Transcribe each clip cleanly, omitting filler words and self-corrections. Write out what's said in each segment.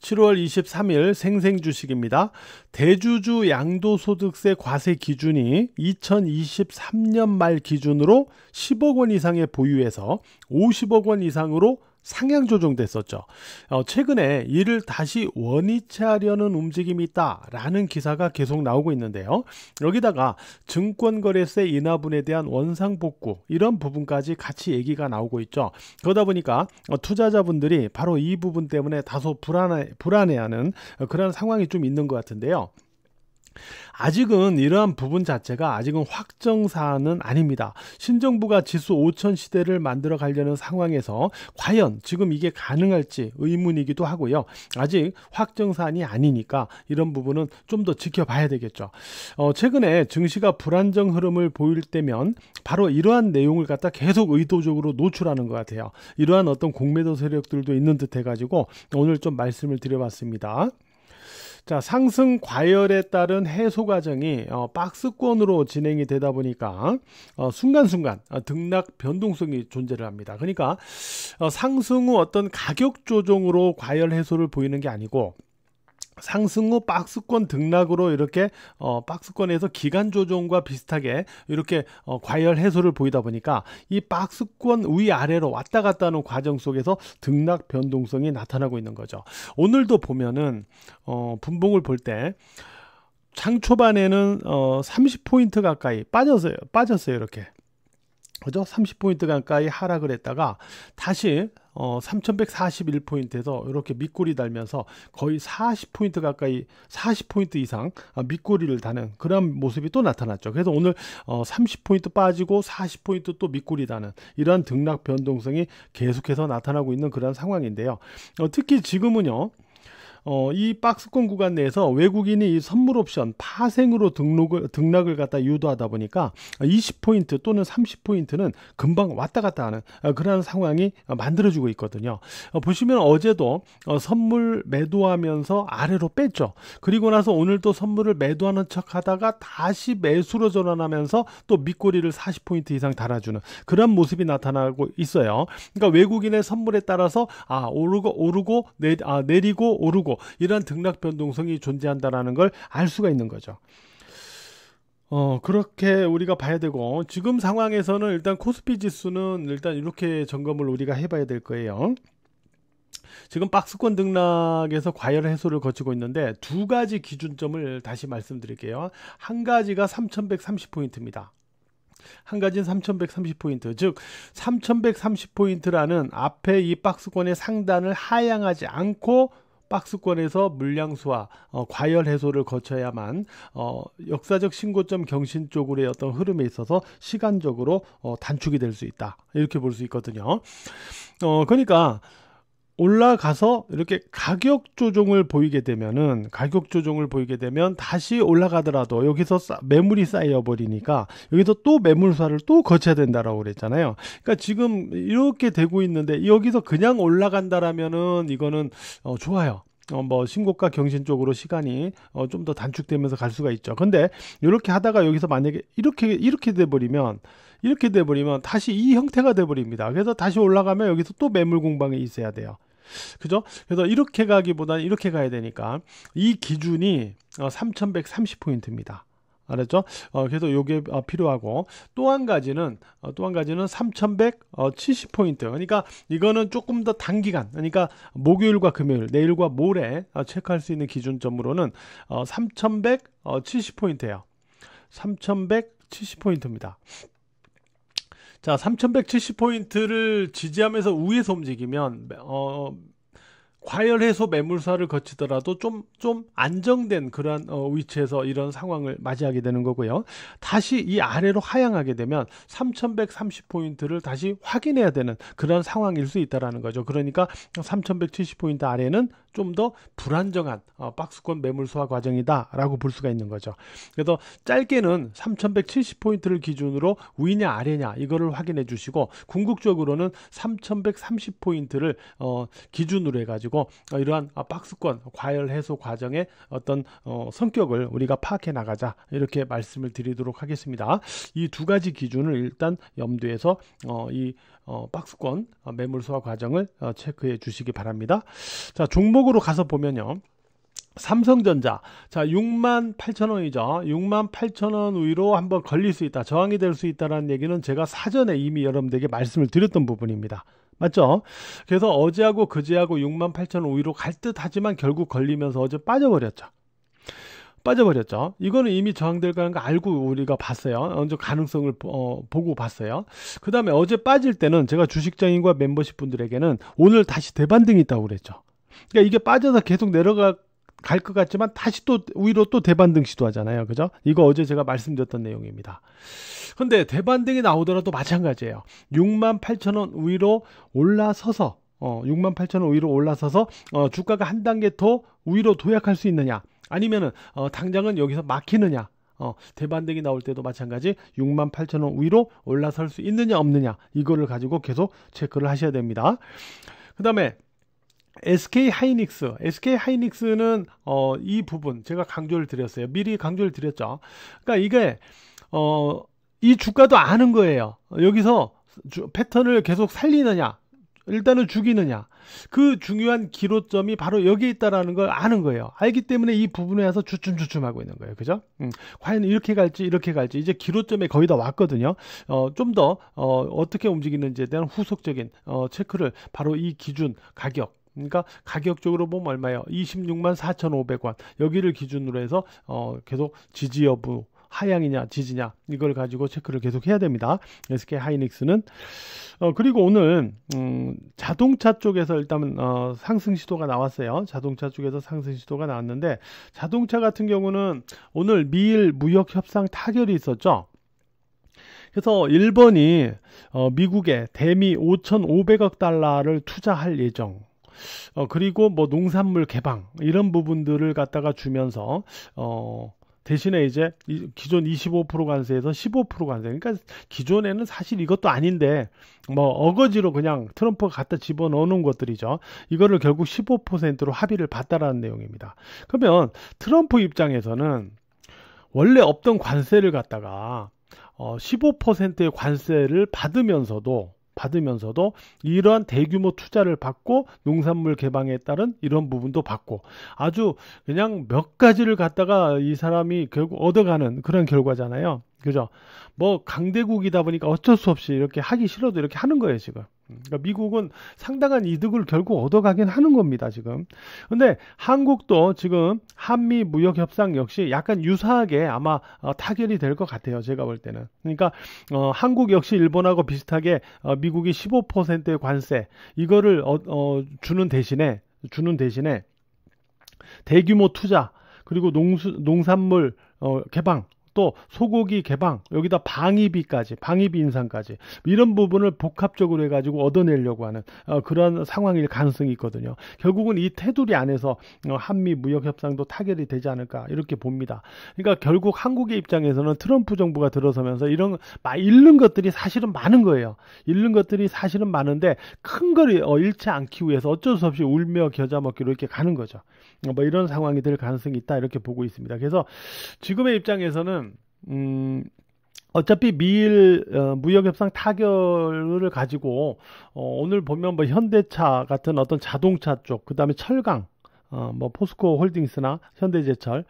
7월 23일 생생주식입니다. 대주주 양도소득세 과세 기준이 2023년 말 기준으로 10억 원 이상의 보유에서 50억 원 이상으로 상향 조정됐었죠. 최근에 이를 다시 원위치 하려는 움직임이 있다라는 기사가 계속 나오고 있는데요. 여기다가 증권거래세 인하분에 대한 원상복구 이런 부분까지 같이 얘기가 나오고 있죠. 그러다 보니까 투자자분들이 바로 이 부분 때문에 다소 불안해하는 그런 상황이 좀 있는 것 같은데요. 아직은 이러한 부분 자체가 아직은 확정사안은 아닙니다. 신정부가 지수 5000 시대를 만들어 가려는 상황에서 과연 지금 이게 가능할지 의문이기도 하고요. 아직 확정사안이 아니니까 이런 부분은 좀 더 지켜봐야 되겠죠. 최근에 증시가 불안정 흐름을 보일 때면 바로 이러한 내용을 갖다 계속 의도적으로 노출하는 것 같아요. 이러한 어떤 공매도 세력들도 있는 듯 해가지고 오늘 좀 말씀을 드려봤습니다. 자, 상승 과열에 따른 해소 과정이 박스권으로 진행이 되다 보니까 순간순간 등락 변동성이 존재를 합니다. 그러니까 상승 후 어떤 가격 조정으로 과열 해소를 보이는 게 아니고 상승 후 박스권 등락으로 이렇게 박스권에서 기간 조정과 비슷하게 이렇게 과열 해소를 보이다 보니까 이 박스권 위아래로 왔다 갔다 하는 과정 속에서 등락 변동성이 나타나고 있는 거죠. 오늘도 보면은 분봉을 볼 때 장 초반에는 30포인트 가까이 빠졌어요 이렇게. 그죠? 30포인트 가까이 하락을 했다가 다시 3141포인트에서 이렇게 밑꼬리 달면서 거의 40포인트 가까이 40포인트 이상 밑꼬리를 다는 그런 모습이 또 나타났죠. 그래서 오늘 30포인트 빠지고 40포인트 또 밑꼬리 다는 이러한 등락 변동성이 계속해서 나타나고 있는 그런 상황인데요. 특히 지금은요. 이 박스권 구간 내에서 외국인이 이 선물 옵션 파생으로 등락을 갖다 유도하다 보니까 20포인트 또는 30포인트는 금방 왔다 갔다 하는 그런 상황이 만들어지고 있거든요. 보시면 어제도 선물 매도하면서 아래로 뺐죠. 그리고 나서 오늘도 선물을 매도하는 척 하다가 다시 매수로 전환하면서 또 밑꼬리를 40포인트 이상 달아주는 그런 모습이 나타나고 있어요. 그러니까 외국인의 선물에 따라서 오르고 내리고 오르고 이러한 등락 변동성이 존재한다는 걸 알 수가 있는 거죠. 그렇게 우리가 봐야 되고 지금 상황에서는 일단 코스피 지수는 일단 이렇게 점검을 우리가 해봐야 될 거예요. 지금 박스권 등락에서 과열 해소를 거치고 있는데 두 가지 기준점을 다시 말씀드릴게요. 한 가지가 3130포인트입니다. 한 가지는 3130포인트, 즉 3130포인트라는 앞에 이 박스권의 상단을 하향하지 않고 박스권에서 물량수와 과열 해소를 거쳐야만 역사적 신고점 경신 쪽으로의 어떤 흐름에 있어서 시간적으로 단축이 될 수 있다, 이렇게 볼 수 있거든요. 그러니까 올라가서 이렇게 가격 조정을 보이게 되면 다시 올라가더라도 여기서 매물이 쌓여 버리니까 여기서 또 매물사를 또 거쳐야 된다라고 그랬잖아요. 그러니까 지금 이렇게 되고 있는데 여기서 그냥 올라간다라면은 이거는 좋아요. 신고가 경신 쪽으로 시간이 좀 더 단축되면서 갈 수가 있죠. 근데 이렇게 하다가 여기서 만약에 이렇게 돼버리면 다시 이 형태가 돼버립니다. 그래서 다시 올라가면 여기서 또 매물 공방이 있어야 돼요. 그죠? 그래서 이렇게 가기보다는 이렇게 가야 되니까 이 기준이 3130포인트입니다. 알았죠? 그래서 요게 필요하고 또 한 가지는 3170포인트. 그러니까 이거는 조금 더 단기간, 그러니까 목요일과 금요일, 내일과 모레 체크할 수 있는 기준점으로는 3170포인트예요. 3170포인트입니다. 자, 3170포인트를 지지하면서 위에서 움직이면 과열 해소 매물사를 거치더라도 좀 안정된 그러한 위치에서 이런 상황을 맞이하게 되는 거고요. 다시 이 아래로 하향하게 되면 3130포인트를 다시 확인해야 되는 그런 상황일 수 있다는 거죠. 그러니까 3170포인트 아래는 좀 더 불안정한 박스권 매물 소화 과정이다 라고 볼 수가 있는 거죠. 그래서 짧게는 3170포인트를 기준으로 위냐 아래냐 이거를 확인해 주시고 궁극적으로는 3130포인트를 기준으로 해가지고 이러한 박스권 과열 해소 과정의 어떤 성격을 우리가 파악해 나가자, 이렇게 말씀을 드리도록 하겠습니다. 이 두 가지 기준을 일단 염두에서 이 박스권 매물 소화 과정을 체크해 주시기 바랍니다. 자, 종목으로 가서 보면요. 삼성전자, 자 68,000원이죠. 68,000원 위로 한번 걸릴 수 있다, 저항이 될 수 있다라는 얘기는 제가 사전에 이미 여러분들에게 말씀을 드렸던 부분입니다. 맞죠? 그래서 어제하고 그제하고 68,000원 위로 갈 듯 하지만 결국 걸리면서 어제 빠져버렸죠. 이거는 이미 저항될 거라는 거 알고 우리가 봤어요. 먼저 가능성을 보고 봤어요. 그 다음에 어제 빠질 때는 제가 주식장인과 멤버십 분들에게는 오늘 다시 대반등이 있다고 그랬죠. 그러니까 이게 빠져서 계속 갈 것 같지만 다시 또 위로 또 대반등 시도하잖아요. 그죠? 이거 어제 제가 말씀드렸던 내용입니다. 근데 대반등이 나오더라도 마찬가지예요. 68,000원 위로 올라서서 68,000원 위로 올라서서 주가가 한 단계 더 위로 도약할 수 있느냐, 아니면은 당장은 여기서 막히느냐, 대반등이 나올 때도 마찬가지 68,000원 위로 올라설 수 있느냐 없느냐, 이거를 가지고 계속 체크를 하셔야 됩니다. 그 다음에 SK하이닉스는 이 부분 제가 강조를 드렸어요. 미리 강조를 드렸죠. 그러니까 이게 이 주가도 아는 거예요. 여기서 패턴을 계속 살리느냐, 일단은 죽이느냐, 그 중요한 기로점이 바로 여기에 있다라는 걸 아는 거예요. 알기 때문에 이 부분에 와서 주춤주춤하고 있는 거예요. 그죠? 과연 이렇게 갈지 이제 기로점에 거의 다 왔거든요. 좀 더 어떻게 움직이는지에 대한 후속적인 체크를 바로 이 기준 가격, 그러니까 가격적으로 보면 얼마예요? 264,500원 여기를 기준으로 해서 계속 지지 여부, 하향이냐 지지냐, 이걸 가지고 체크를 계속 해야 됩니다. SK하이닉스는 그리고 오늘 자동차 쪽에서 일단 상승 시도가 나왔어요. 자동차 쪽에서 상승 시도가 나왔는데, 자동차 같은 경우는 오늘 미일 무역 협상 타결이 있었죠. 그래서 일본이 미국에 대미 5,500억 달러를 투자할 예정, 그리고 뭐 농산물 개방 이런 부분들을 갖다가 주면서 대신에 이제 기존 25% 관세에서 15% 관세, 그러니까 기존에는 사실 이것도 아닌데 뭐 어거지로 그냥 트럼프가 갖다 집어넣는 것들이죠. 이거를 결국 15%로 합의를 봤다라는 내용입니다. 그러면 트럼프 입장에서는 원래 없던 관세를 갖다가 15%의 관세를 받으면서도 이러한 대규모 투자를 받고 농산물 개방에 따른 이런 부분도 받고, 아주 그냥 몇 가지를 갖다가 이 사람이 결국 얻어가는 그런 결과잖아요. 그죠? 뭐 강대국이다 보니까 어쩔 수 없이 이렇게 하기 싫어도 이렇게 하는 거예요, 지금. 그러니까 미국은 상당한 이득을 결국 얻어가긴 하는 겁니다, 지금. 근데 한국도 지금 한미 무역 협상 역시 약간 유사하게 아마 타결이 될 것 같아요, 제가 볼 때는. 그러니까 한국 역시 일본하고 비슷하게 미국이 15%의 관세 이거를 주는 대신에 대규모 투자, 그리고 농산물 개방, 또 소고기 개방, 여기다 방위비 인상까지 이런 부분을 복합적으로 해가지고 얻어내려고 하는 그런 상황일 가능성이 있거든요. 결국은 이 테두리 안에서 한미 무역 협상도 타결이 되지 않을까 이렇게 봅니다. 그러니까 결국 한국의 입장에서는 트럼프 정부가 들어서면서 이런 잃는 것들이 사실은 많은 거예요. 잃는 것들이 사실은 많은데 큰 걸 잃지 않기 위해서 어쩔 수 없이 울며 겨자 먹기로 이렇게 가는 거죠. 뭐 이런 상황이 될 가능성이 있다 이렇게 보고 있습니다. 그래서 지금의 입장에서는 어차피 미일 무역협상 타결을 가지고 오늘 보면 뭐 현대차 같은 어떤 자동차 쪽, 그 다음에 철강, 뭐 포스코 홀딩스나 현대제철,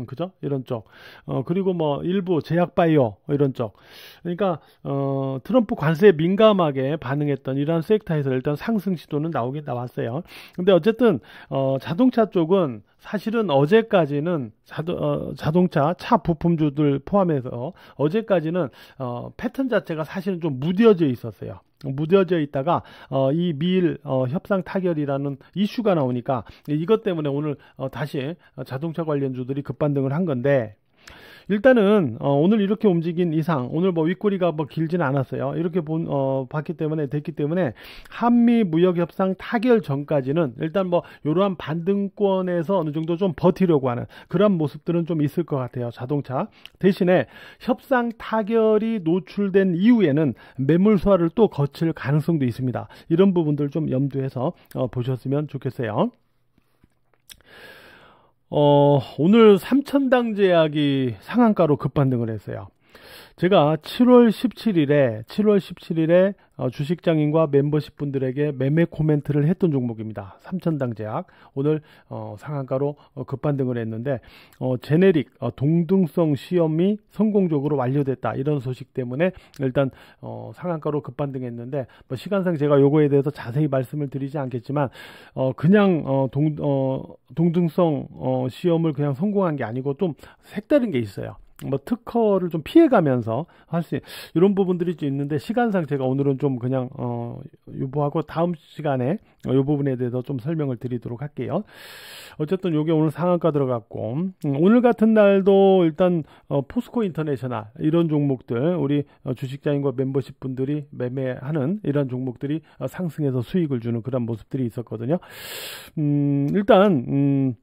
그죠? 이런 쪽, 그리고 뭐 일부 제약바이오 이런 쪽, 그러니까 트럼프 관세에 민감하게 반응했던 이러한 섹터에서 일단 상승 시도는 나오긴 나왔어요. 근데 어쨌든 자동차 쪽은 사실은 어제까지는 자동차 차 부품주들 포함해서 어제까지는 패턴 자체가 사실은 좀 무뎌져 있었어요. 무뎌져 있다가 이 미일 협상 타결이라는 이슈가 나오니까 이것 때문에 오늘 다시 자동차 관련주들이 급반등을 한 건데, 일단은 오늘 이렇게 움직인 이상 오늘 뭐 윗꼬리가 뭐 길지는 않았어요. 이렇게 됐기 때문에 한미 무역 협상 타결 전까지는 일단 뭐 이러한 반등권에서 어느 정도 좀 버티려고 하는 그런 모습들은 좀 있을 것 같아요, 자동차. 대신에 협상 타결이 노출된 이후에는 매물 소화를 또 거칠 가능성도 있습니다. 이런 부분들 좀 염두해서 보셨으면 좋겠어요. 오늘 삼천당 제약이 상한가로 급반등을 했어요. 제가 7월 17일에 주식장인과 멤버십 분들에게 매매 코멘트를 했던 종목입니다. 삼천당 제약. 오늘 상한가로 급반등을 했는데 제네릭 동등성 시험이 성공적으로 완료됐다, 이런 소식 때문에 일단 상한가로 급반등했는데, 뭐 시간상 제가 요거에 대해서 자세히 말씀을 드리지 않겠지만 그냥 동등성 시험을 그냥 성공한 게 아니고 좀 색다른 게 있어요. 뭐 특허를 좀 피해가면서 할 수 이런 부분들이 좀 있는데, 시간상 제가 오늘은 좀 그냥 유보하고 다음 시간에 이 부분에 대해서 좀 설명을 드리도록 할게요. 어쨌든 요게 오늘 상한가 들어갔고, 오늘 같은 날도 일단 포스코 인터내셔널 이런 종목들, 우리 주식자인과 멤버십 분들이 매매하는 이런 종목들이 상승해서 수익을 주는 그런 모습들이 있었거든요. 일단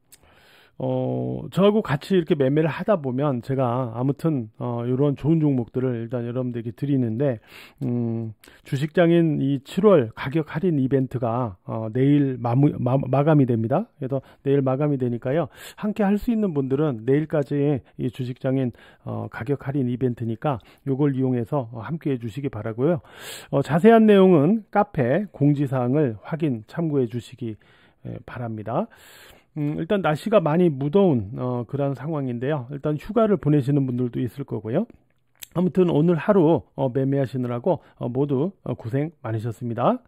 저하고 같이 이렇게 매매를 하다 보면 제가 아무튼 이런 좋은 종목들을 일단 여러분들에게 드리는데, 주식장인 이 7월 가격 할인 이벤트가 내일 마감이 됩니다. 그래서 내일 마감이 되니까요, 함께 할 수 있는 분들은 내일까지 이 주식장인 가격 할인 이벤트니까 요걸 이용해서 함께 해 주시기 바라고요. 자세한 내용은 카페 공지사항을 확인 참고해 주시기 바랍니다. 일단 날씨가 많이 무더운 그런 상황인데요. 일단 휴가를 보내시는 분들도 있을 거고요. 아무튼 오늘 하루 매매하시느라고 모두 고생 많으셨습니다.